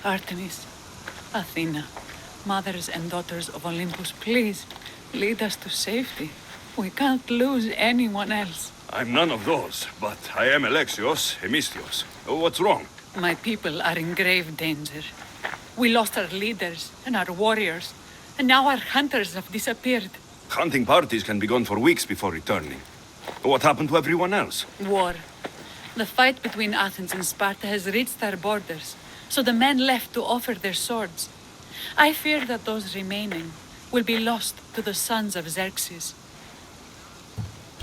Artemis, Athena, mothers and daughters of Olympus, please, lead us to safety. We can't lose anyone else. I'm none of those, but I am Alexios, Hemistios. What's wrong? My people are in grave danger. We lost our leaders and our warriors, and now our hunters have disappeared. Hunting parties can be gone for weeks before returning. What happened to everyone else? War. The fight between Athens and Sparta has reached our borders, so the men left to offer their swords. I fear that those remaining will be lost to the sons of Xerxes.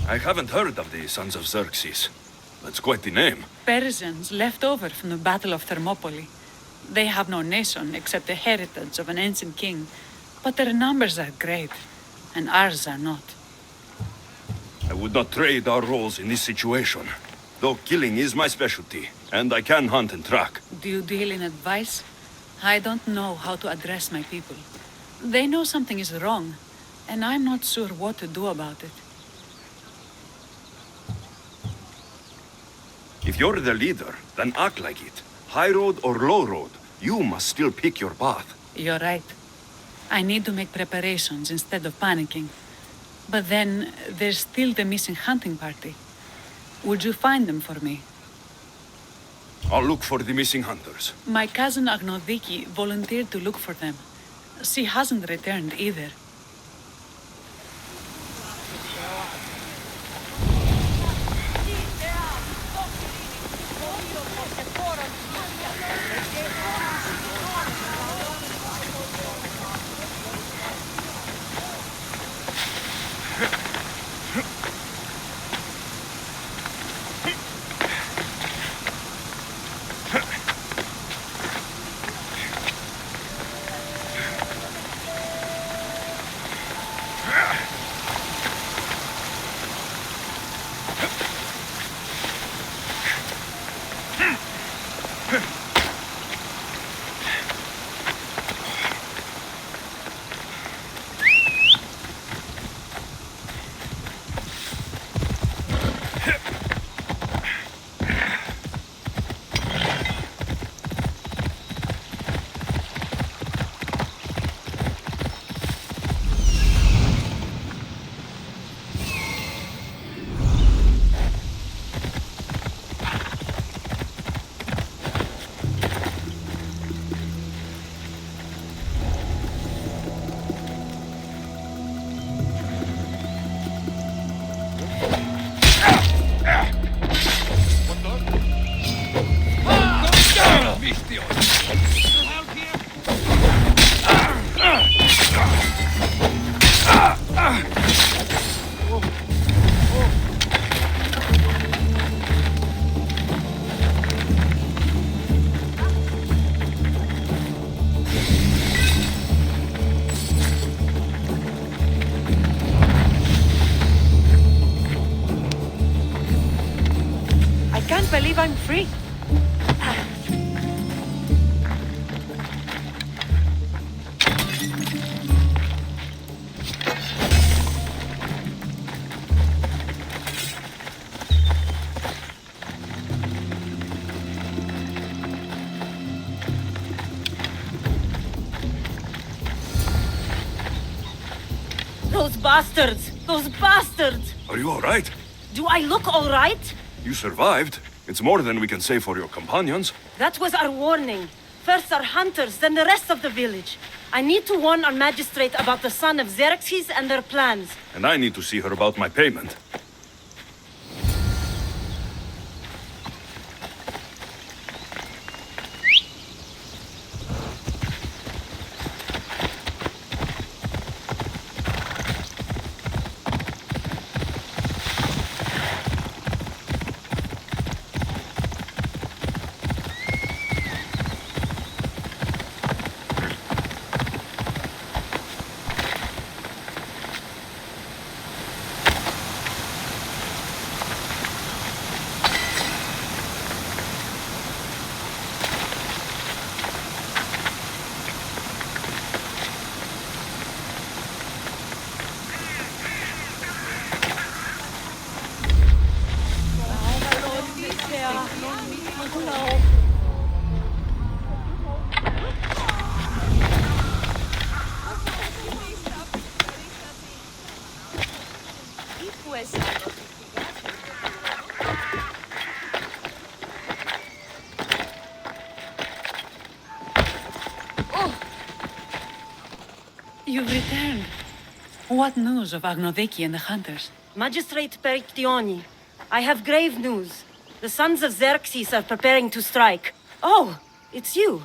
I haven't heard of the Sons of Xerxes. That's quite the name. Persians left over from the Battle of Thermopylae. They have no nation except the heritage of an ancient king, but their numbers are great, and ours are not. I would not trade our roles in this situation. Though killing is my specialty, and I can hunt and track. Do you deal in advice? I don't know how to address my people. They know something is wrong, and I'm not sure what to do about it. If you're the leader, then act like it. High road or low road, you must still pick your path. You're right. I need to make preparations instead of panicking. But then, there's still the missing hunting party. Would you find them for me? I'll look for the missing hunters. My cousin Agnodiki volunteered to look for them. She hasn't returned either. I believe I'm free. Those bastards! Those bastards! Are you all right? Do I look all right? You survived. It's more than we can say for your companions. That was our warning. First our hunters, then the rest of the village. I need to warn our magistrate about the son of Xerxes and their plans. And I need to see her about my payment. You've returned. What news of Agnodeki and the hunters? Magistrate Perictioni, I have grave news. The sons of Xerxes are preparing to strike. Oh, it's you.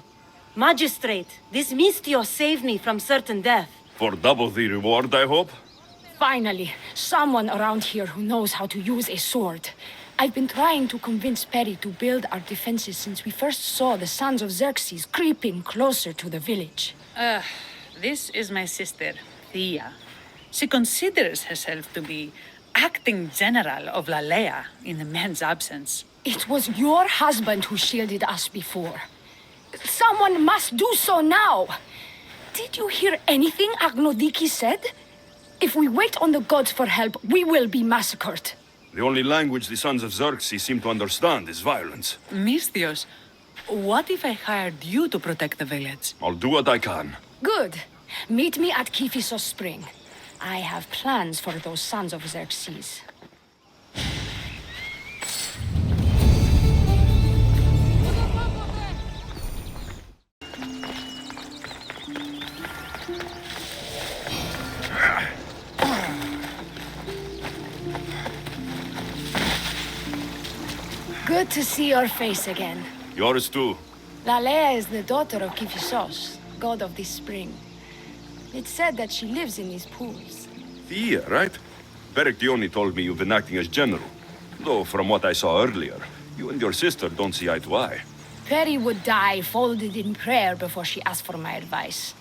Magistrate, this Mistio saved me from certain death. For double the reward, I hope? Finally, someone around here who knows how to use a sword. I've been trying to convince Perry to build our defenses since we first saw the sons of Xerxes creeping closer to the village. This is my sister, Thea. She considers herself to be acting general of Lalaia in the man's absence. It was your husband who shielded us before. Someone must do so now. Did you hear anything Agnodiki said? If we wait on the gods for help, we will be massacred. The only language the sons of Xerxes seem to understand is violence. Mistios, what if I hired you to protect the village? I'll do what I can. Good. Meet me at Kephisos Spring. I have plans for those sons of Xerxes. Good to see your face again. Yours too. Lalaia is the daughter of Kephisos, god of this spring. It's said that she lives in these pools. Thea, right? Perictioni told me you've been acting as general. Though, from what I saw earlier, you and your sister don't see eye to eye. Perry would die folded in prayer before she asked for my advice.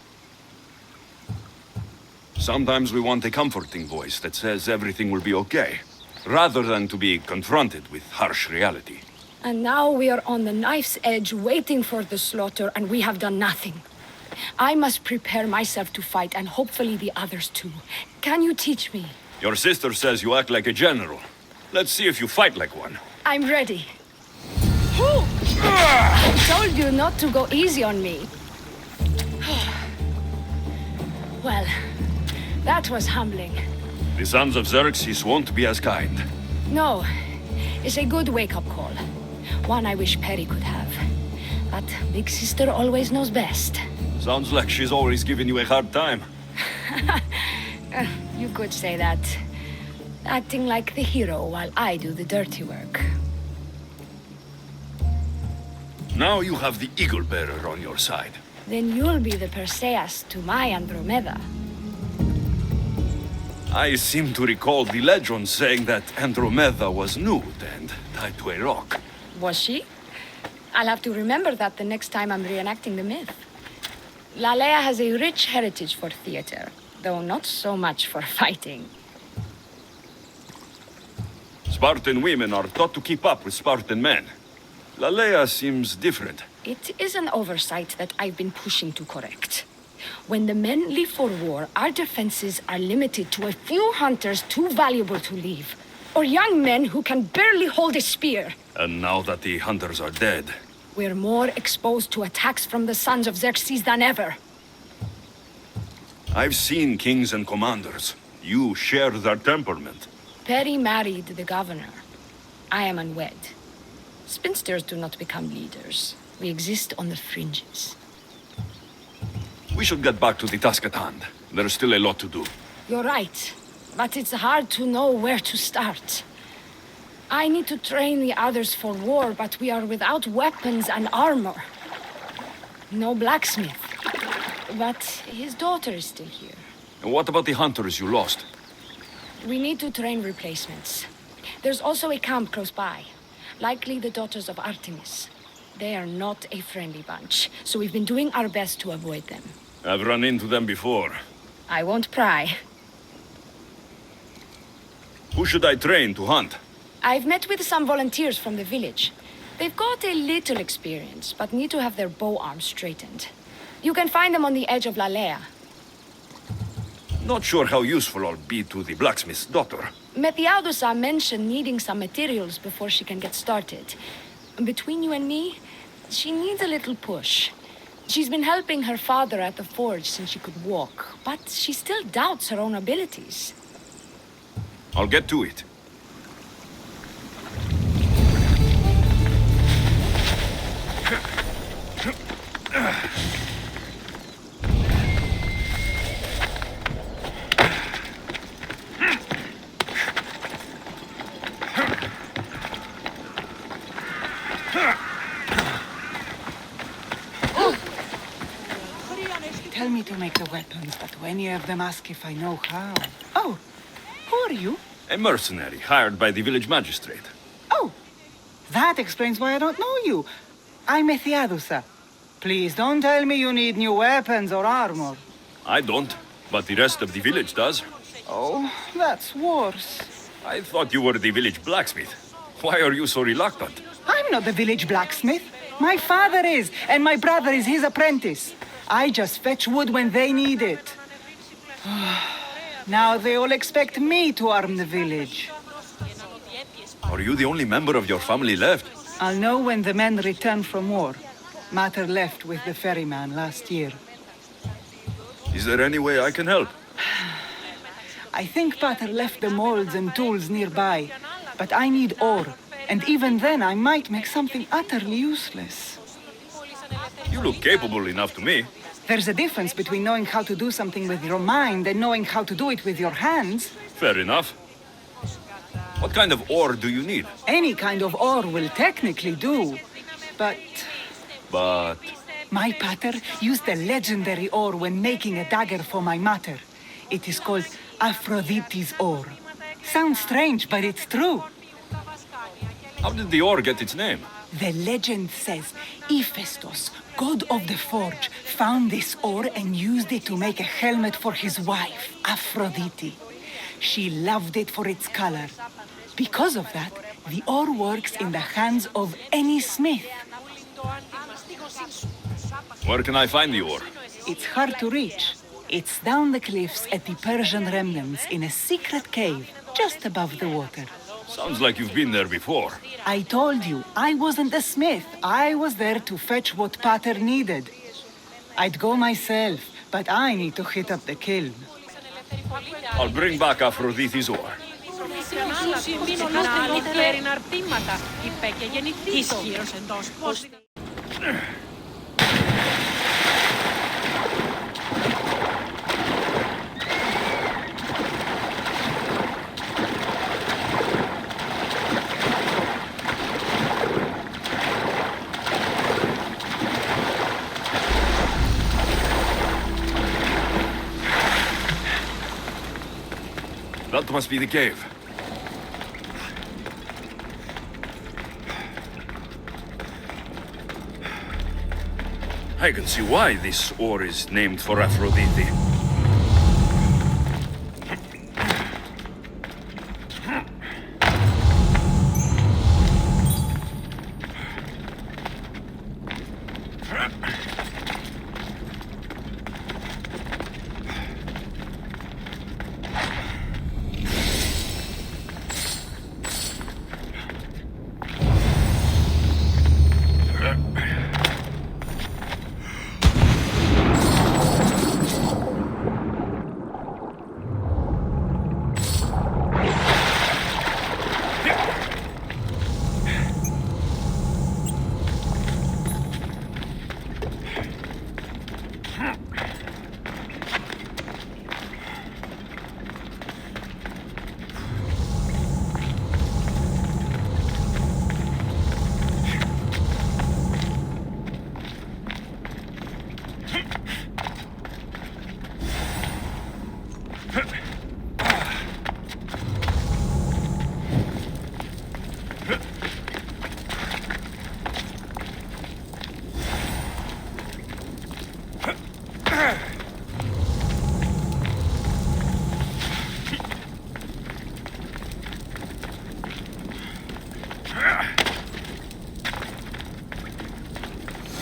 Sometimes we want a comforting voice that says everything will be okay, rather than to be confronted with harsh reality. And now we are on the knife's edge waiting for the slaughter, and we have done nothing. I must prepare myself to fight, and hopefully the others too. Can you teach me? Your sister says you act like a general. Let's see if you fight like one. I'm ready. I told you not to go easy on me. Well, that was humbling. The sons of Xerxes won't be as kind. No, it's a good wake-up call. One I wish Perry could have. But Big Sister always knows best. Sounds like she's always giving you a hard time. You could say that. Acting like the hero while I do the dirty work. Now you have the Eagle Bearer on your side. Then you'll be the Perseus to my Andromeda. I seem to recall the legend saying that Andromeda was nude and tied to a rock. Was she? I'll have to remember that the next time I'm reenacting the myth. Lalaia has a rich heritage for theater, though not so much for fighting. Spartan women are taught to keep up with Spartan men. Lalaia seems different. It is an oversight that I've been pushing to correct. When the men leave for war, our defenses are limited to a few hunters too valuable to leave, or young men who can barely hold a spear. And now that the hunters are dead, We're more exposed to attacks from the sons of Xerxes than ever. I've seen kings and commanders. You share their temperament. Perry married the governor. I am unwed. Spinsters do not become leaders. We exist on the fringes. We should get back to the task at hand. There's still a lot to do. You're right, but it's hard to know where to start. I need to train the others for war, but we are without weapons and armor. No blacksmith. But his daughter is still here. And what about the hunters you lost? We need to train replacements. There's also a camp close by. Likely the daughters of Artemis. They are not a friendly bunch, so we've been doing our best to avoid them. I've run into them before. I won't pry. Who should I train to hunt? I've met with some volunteers from the village. They've got a little experience, but need to have their bow arms straightened. You can find them on the edge of Lalaia. Not sure how useful I'll be to the blacksmith's daughter. Methiadusa mentioned needing some materials before she can get started. Between you and me, she needs a little push. She's been helping her father at the forge since she could walk, but she still doubts her own abilities. I'll get to it. Do any of them ask if I know how? Oh, who are you? A mercenary hired by the village magistrate. Oh, that explains why I don't know you. I'm Ethiadusa. Please don't tell me you need new weapons or armor. I don't, but the rest of the village does. Oh, that's worse. I thought you were the village blacksmith. Why are you so reluctant? I'm not the village blacksmith. My father is, and my brother is his apprentice. I just fetch wood when they need it. Now they all expect me to arm the village. Are you the only member of your family left? I'll know when the men return from war. Mater left with the ferryman last year. Is there any way I can help? I think Pater left the molds and tools nearby, but I need ore, and even then I might make something utterly useless. You look capable enough to me. There's a difference between knowing how to do something with your mind and knowing how to do it with your hands. Fair enough. What kind of ore do you need? Any kind of ore will technically do, but... But... My pater used a legendary ore when making a dagger for my mater. It is called Aphrodite's ore. Sounds strange, but it's true. How did the ore get its name? The legend says Hephaestus, god of the forge, found this ore and used it to make a helmet for his wife, Aphrodite. She loved it for its color. Because of that, the ore works in the hands of any smith. Where can I find the ore? It's hard to reach. It's down the cliffs at the Persian remnants in a secret cave just above the water. Sounds like you've been there before. I told you, I wasn't a smith. I was there to fetch what Pater needed. I'd go myself, but I need to hit up the kiln. I'll bring back Aphrodite's ore. That must be the cave. I can see why this ore is named for Aphrodite.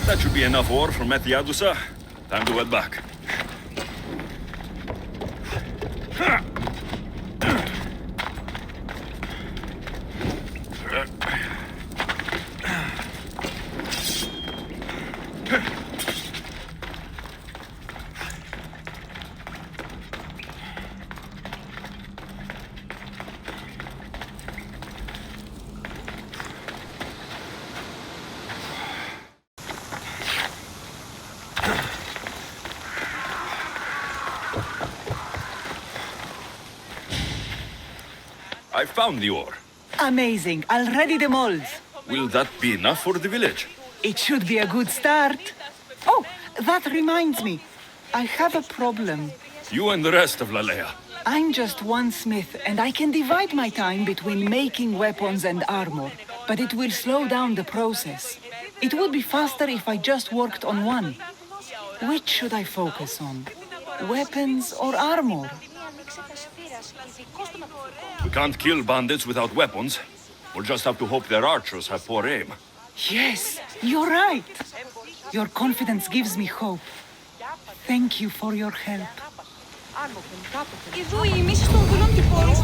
That should be enough ore from Ethiadusa. Time to head back. I found the ore. Amazing. I'll ready the molds. Will that be enough for the village? It should be a good start. Oh, that reminds me. I have a problem. You and the rest of Lalaia. I'm just one smith, and I can divide my time between making weapons and armor, but it will slow down the process. It would be faster if I just worked on one. Which should I focus on? Weapons or armor? We can't kill bandits without weapons. We'll just have to hope their archers have poor aim. Yes, you're right. Your confidence gives me hope. Thank you for your help. Εδώ η μίση των δούλων τυπώρης.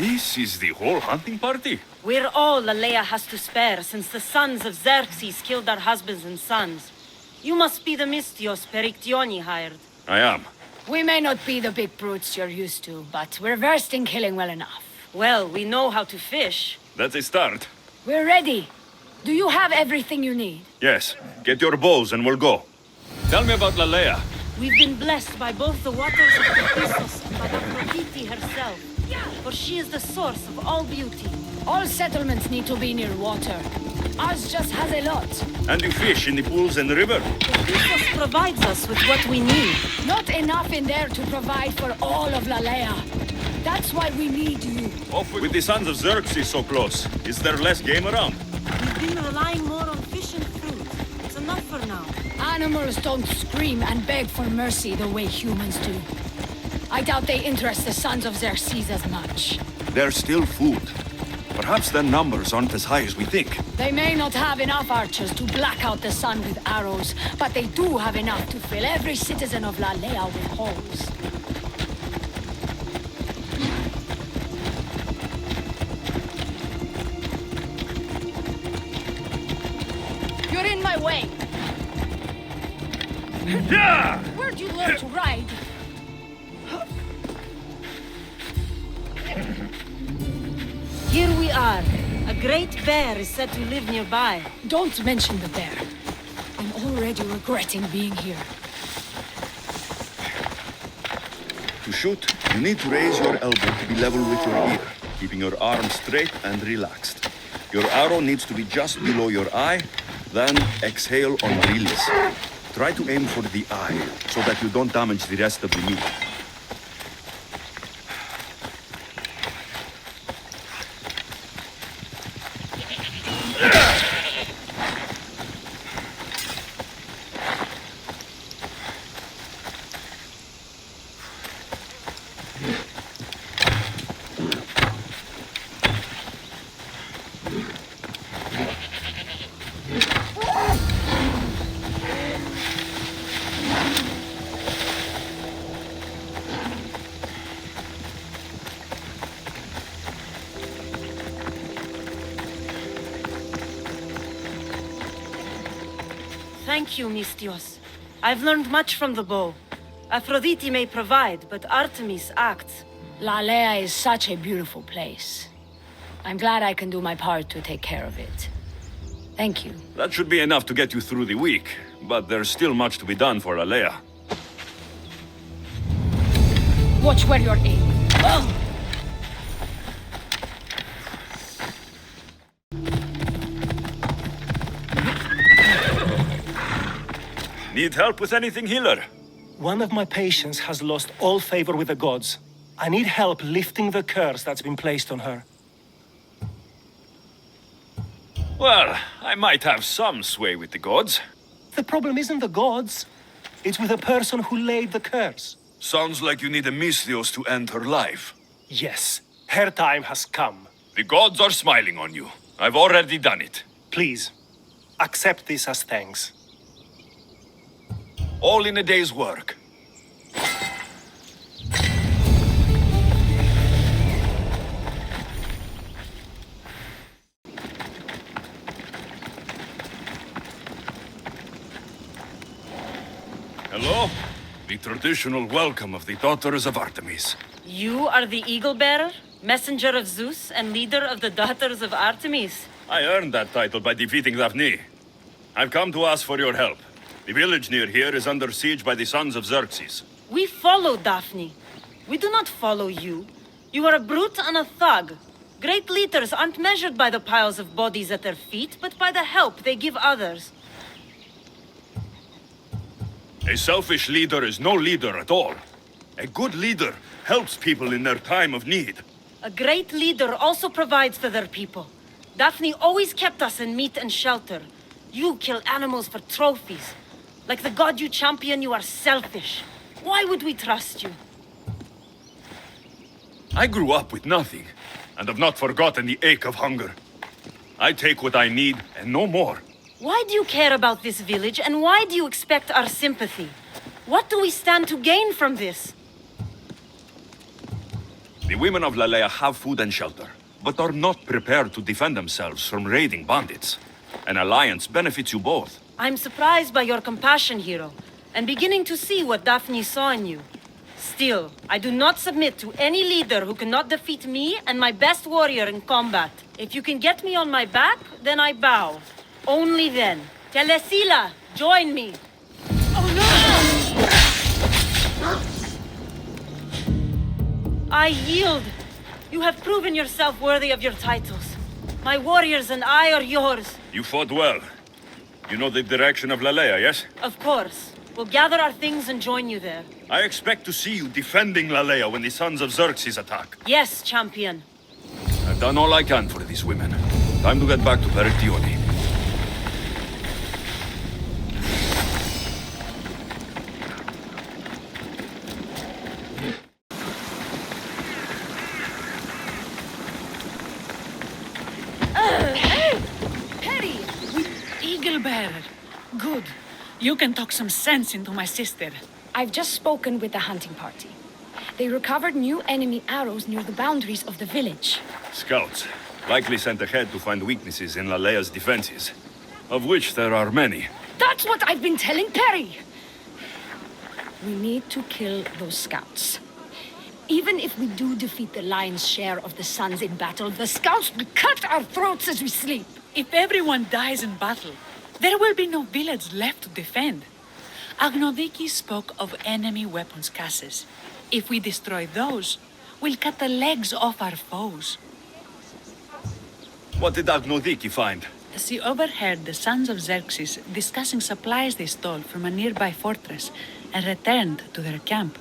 This is the whole hunting party? We're all Lalaia has to spare since the sons of Xerxes killed our husbands and sons. You must be the Mystios Perictioni hired. I am. We may not be the big brutes you're used to, but we're versed in killing well enough. Well, we know how to fish. That's a start. We're ready. Do you have everything you need? Yes. Get your bows and we'll go. Tell me about Lalaia. We've been blessed by both the waters of Ephesus and by Aphrodite herself. For she is the source of all beauty. All settlements need to be near water. Ours just has a lot. And you fish in the pools and the river? Ephesus provides us with what we need. Not enough in there to provide for all of Lalaia. That's why we need you. Off with the sons of Xerxes so close. Is there less game around? We've been relying more on fish and fruit. It's enough for now. Animals don't scream and beg for mercy the way humans do. I doubt they interest the sons of Xerxes as much. There's still food. Perhaps their numbers aren't as high as we think. They may not have enough archers to black out the sun with arrows, but they do have enough to fill every citizen of Lalaia with holes. You're in my way! Yeah! Where'd you learn to ride? Here we are. A great bear is said to live nearby. Don't mention the bear. I'm already regretting being here. To shoot, you need to raise your elbow to be level with your ear, keeping your arm straight and relaxed. Your arrow needs to be just below your eye, then exhale on release. Try to aim for the eye, so that you don't damage the rest of the meat. Thank you, Mystios. I've learned much from the bow. Aphrodite may provide, but Artemis acts. Lalaia is such a beautiful place. I'm glad I can do my part to take care of it. Thank you. That should be enough to get you through the week, but there's still much to be done for Lalaia. Watch where you're aiming. Oh! Need help with anything, healer? One of my patients has lost all favor with the gods. I need help lifting the curse that's been placed on her. Well, I might have some sway with the gods. The problem isn't the gods. It's with the person who laid the curse. Sounds like you need a Mystios to end her life. Yes, her time has come. The gods are smiling on you. I've already done it. Please, accept this as thanks. All in a day's work. Hello? The traditional welcome of the daughters of Artemis. You are the eagle bearer? Messenger of Zeus and leader of the daughters of Artemis. I earned that title by defeating Daphne. I've come to ask for your help. The village near here is under siege by the sons of Xerxes. We follow Daphne. We do not follow you. You are a brute and a thug. Great leaders aren't measured by the piles of bodies at their feet, but by the help they give others. A selfish leader is no leader at all. A good leader helps people in their time of need. A great leader also provides for their people. Daphne always kept us in meat and shelter. You kill animals for trophies. Like the god you champion, you are selfish. Why would we trust you? I grew up with nothing, and have not forgotten the ache of hunger. I take what I need, and no more. Why do you care about this village, and why do you expect our sympathy? What do we stand to gain from this? The women of Lalaia have food and shelter, but are not prepared to defend themselves from raiding bandits. An alliance benefits you both. I'm surprised by your compassion, hero, and beginning to see what Daphne saw in you. Still, I do not submit to any leader who cannot defeat me and my best warrior in combat. If you can get me on my back, then I bow. Only then. Telesila, join me. I yield. You have proven yourself worthy of your titles. My warriors and I are yours. You fought well. You know the direction of Lalaia, yes? Of course. We'll gather our things and join you there. I expect to see you defending Lalaia when the sons of Xerxes attack. Yes, champion. I've done all I can for these women. Time to get back to Radeon. Eagle bearer. Good. You can talk some sense into my sister. I've just spoken with the hunting party. They recovered new enemy arrows near the boundaries of the village. Scouts, likely sent ahead to find weaknesses in Lalaia's defenses, of which there are many. That's what I've been telling Perry! We need to kill those scouts. Even if we do defeat the lion's share of the sons in battle, the scouts will cut our throats as we sleep. If everyone dies in battle, there will be no village left to defend. Agnodiki spoke of enemy weapons caches. If we destroy those, we'll cut the legs off our foes. What did Agnodiki find? She overheard the sons of Xerxes discussing supplies they stole from a nearby fortress and returned to their camp.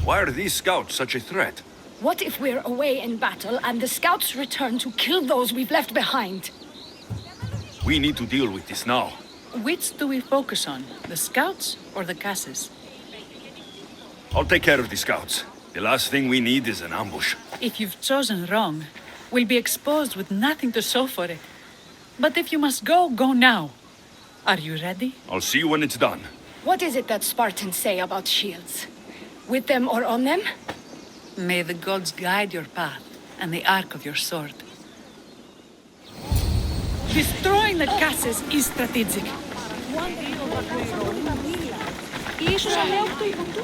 Why are these scouts such a threat? What if we're away in battle and the scouts return to kill those we've left behind? We need to deal with this now. Which do we focus on, the scouts or the caches? I'll take care of the scouts. The last thing we need is an ambush. If you've chosen wrong, we'll be exposed with nothing to show for it. But if you must go, go now. Are you ready? I'll see you when it's done. What is it that Spartans say about shields? With them or on them? May the gods guide your path and the arc of your sword. Destroying the caches is strategic. Ίσως λέω το υποτού.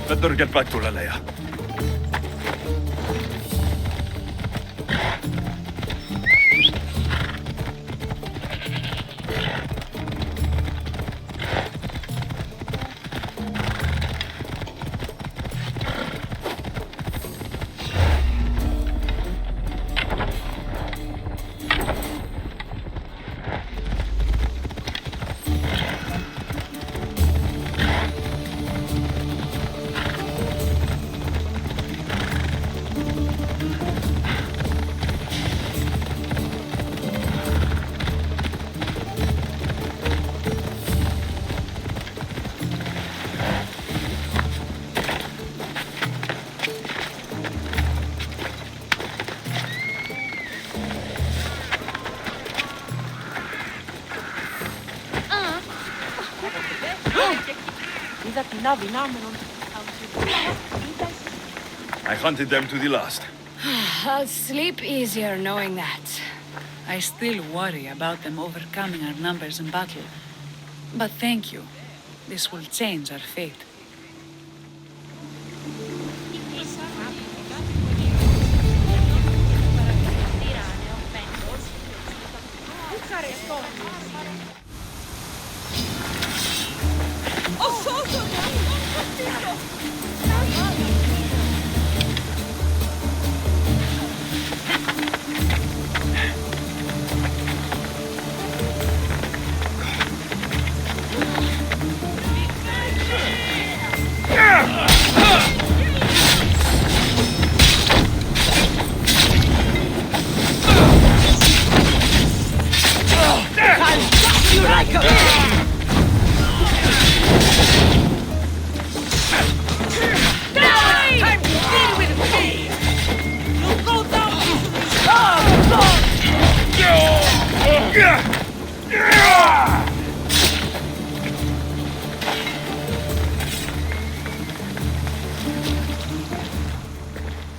Better get back to Lalaia. I hunted them to the last. I'll sleep easier knowing that. I still worry about them overcoming our numbers in battle. But thank you. This will change our fate.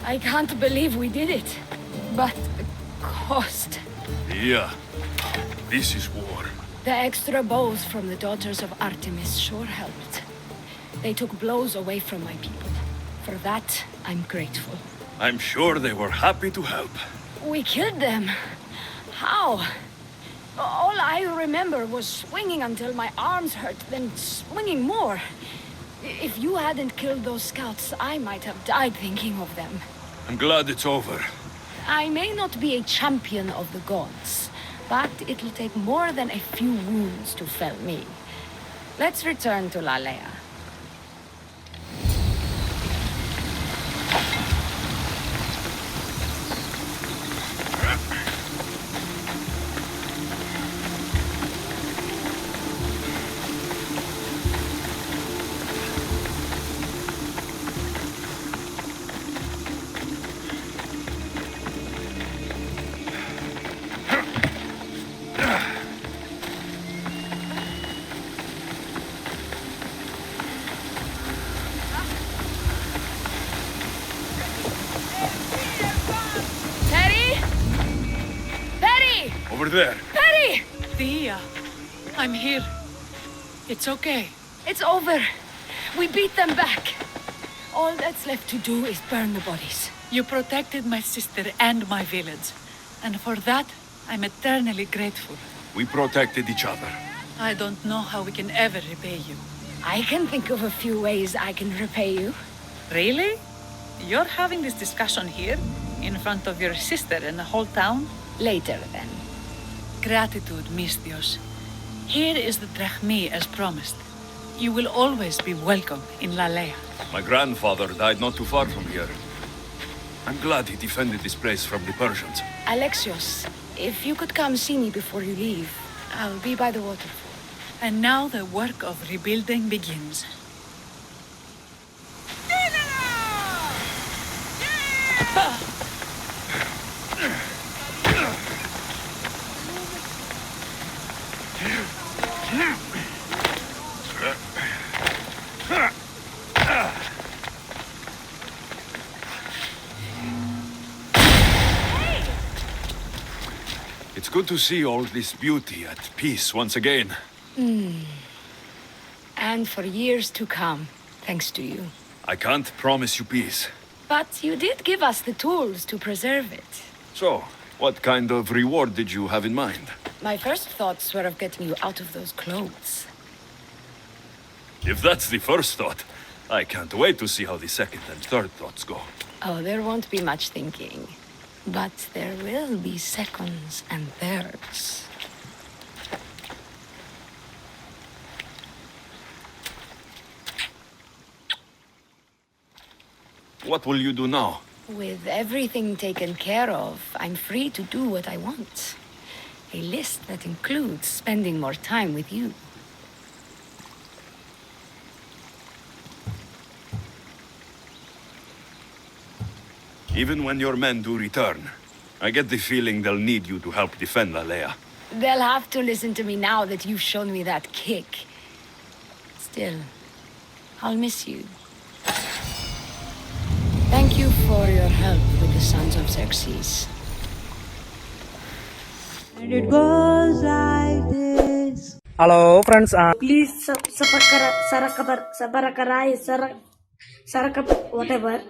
I can't believe we did it. But the cost. Yeah. This is war. The extra bows from the daughters of Artemis sure helped. They took blows away from my people. For that, I'm grateful. I'm sure they were happy to help. We killed them. How? All I remember was swinging until my arms hurt, then swinging more. If you hadn't killed those scouts, I might have died thinking of them. I'm glad it's over. I may not be a champion of the gods, but it'll take more than a few wounds to fell me. Let's return to Lalaia. Over there. Perry! Thea, I'm here. It's okay. It's over. We beat them back. All that's left to do is burn the bodies. You protected my sister and my village. And for that, I'm eternally grateful. We protected each other. I don't know how we can ever repay you. I can think of a few ways I can repay you. Really? You're having this discussion here? In front of your sister and the whole town? Later, then. Gratitude, Misthios. Here is the drachmi as promised. You will always be welcome in Lalaia. My grandfather died not too far from here. I'm glad he defended this place from the Persians. Alexios, if you could come see me before you leave, I'll be by the waterfall. And now the work of rebuilding begins. It's good to see all this beauty at peace once again. And for years to come, thanks to you. I can't promise you peace. But you did give us the tools to preserve it. So, what kind of reward did you have in mind? My first thoughts were of getting you out of those clothes. If that's the first thought, I can't wait to see how the second and third thoughts go. Oh, there won't be much thinking. But there will be seconds and thirds. What will you do now? With everything taken care of, I'm free to do what I want. A list that includes spending more time with you. Even when your men do return, I get the feeling they'll need you to help defend Lalaia. They'll have to listen to me now that you've shown me that kick. Still, I'll miss you. Thank you for your help with the Sons of Xerxes. And it goes like this. Hello friends, Please subscribe, whatever.